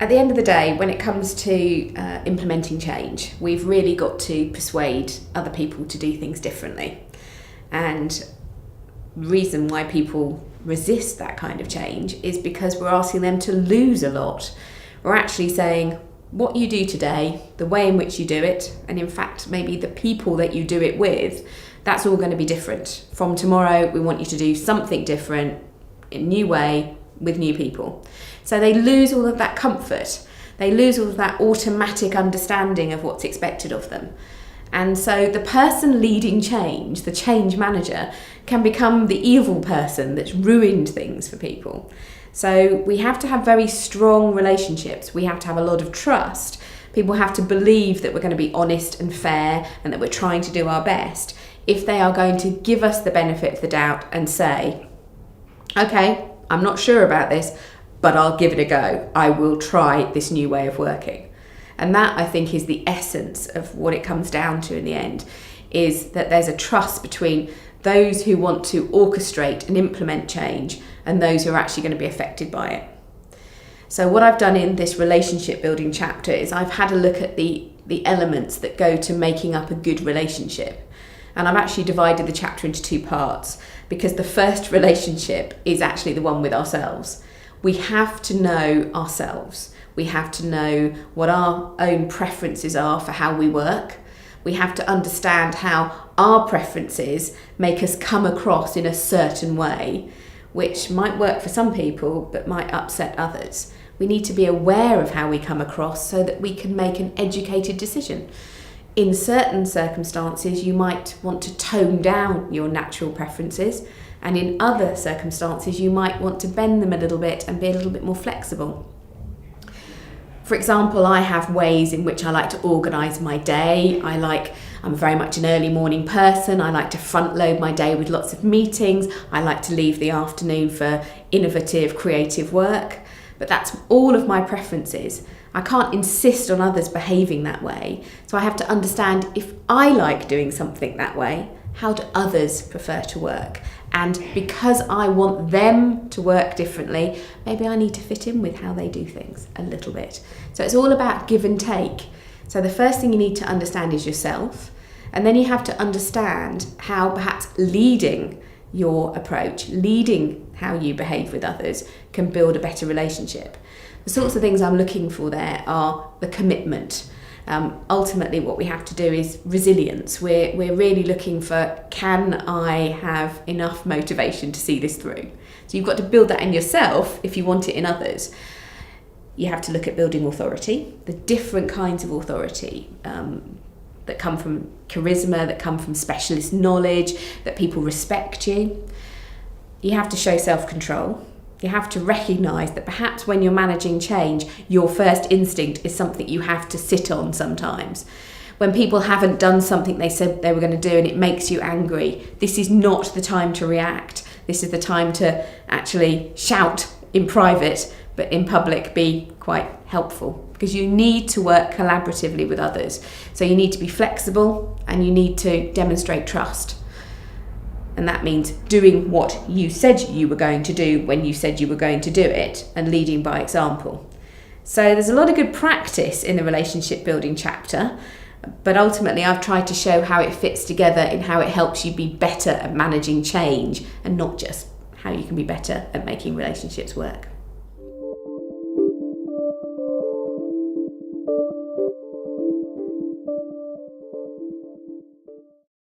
At the end of the day, when it comes to implementing change, we've really got to persuade other people to do things differently. And the reason why people resist that kind of change is because we're asking them to lose a lot. We're actually saying what you do today, the way in which you do it, and in fact maybe the people that you do it with, that's all going to be different. From tomorrow, we want you to do something different, in a new way, with new people. So they lose all of that comfort. They lose all of that automatic understanding of what's expected of them. And so the person leading change, the change manager, can become the evil person that's ruined things for people. So we have to have very strong relationships. We have to have a lot of trust. People have to believe that we're going to be honest and fair and that we're trying to do our best if they are going to give us the benefit of the doubt and say, okay, I'm not sure about this, but I'll give it a go. I will try this new way of working. And that, I think, is the essence of what it comes down to in the end, is that there's a trust between those who want to orchestrate and implement change and those who are actually going to be affected by it. So what I've done in this relationship building chapter is I've had a look at the elements that go to making up a good relationship. And I've actually divided the chapter into two parts, because the first relationship is actually the one with ourselves. We have to know ourselves. We have to know what our own preferences are for how we work. We have to understand how our preferences make us come across in a certain way, which might work for some people but might upset others. We need to be aware of how we come across so that we can make an educated decision. In certain circumstances, you might want to tone down your natural preferences, and in other circumstances, you might want to bend them a little bit and be a little bit more flexible. For example, I have ways in which I like to organise my day. I'm very much an early morning person. I like to front load my day with lots of meetings. I like to leave the afternoon for innovative, creative work. But that's all of my preferences. I can't insist on others behaving that way. So I have to understand, if I like doing something that way, how do others prefer to work? And because I want them to work differently, maybe I need to fit in with how they do things a little bit. So it's all about give and take. So the first thing you need to understand is yourself. And then you have to understand how perhaps leading your approach, leading how you behave with others, can build a better relationship. The sorts of things I'm looking for there are the commitment. Ultimately, what we have to do is resilience. We're really looking for, can I have enough motivation to see this through? So you've got to build that in yourself if you want it in others. You have to look at building authority, the different kinds of authority that come from charisma, that come from specialist knowledge, that people respect you. You have to show self-control. You have to recognise that perhaps when you're managing change, your first instinct is something you have to sit on sometimes. When people haven't done something they said they were going to do and it makes you angry, this is not the time to react. This is the time to actually shout in private, but in public be quite helpful, because you need to work collaboratively with others. So you need to be flexible and you need to demonstrate trust. And that means doing what you said you were going to do when you said you were going to do it, and leading by example. So there's a lot of good practice in the relationship building chapter, but ultimately I've tried to show how it fits together in how it helps you be better at managing change, and not just how you can be better at making relationships work.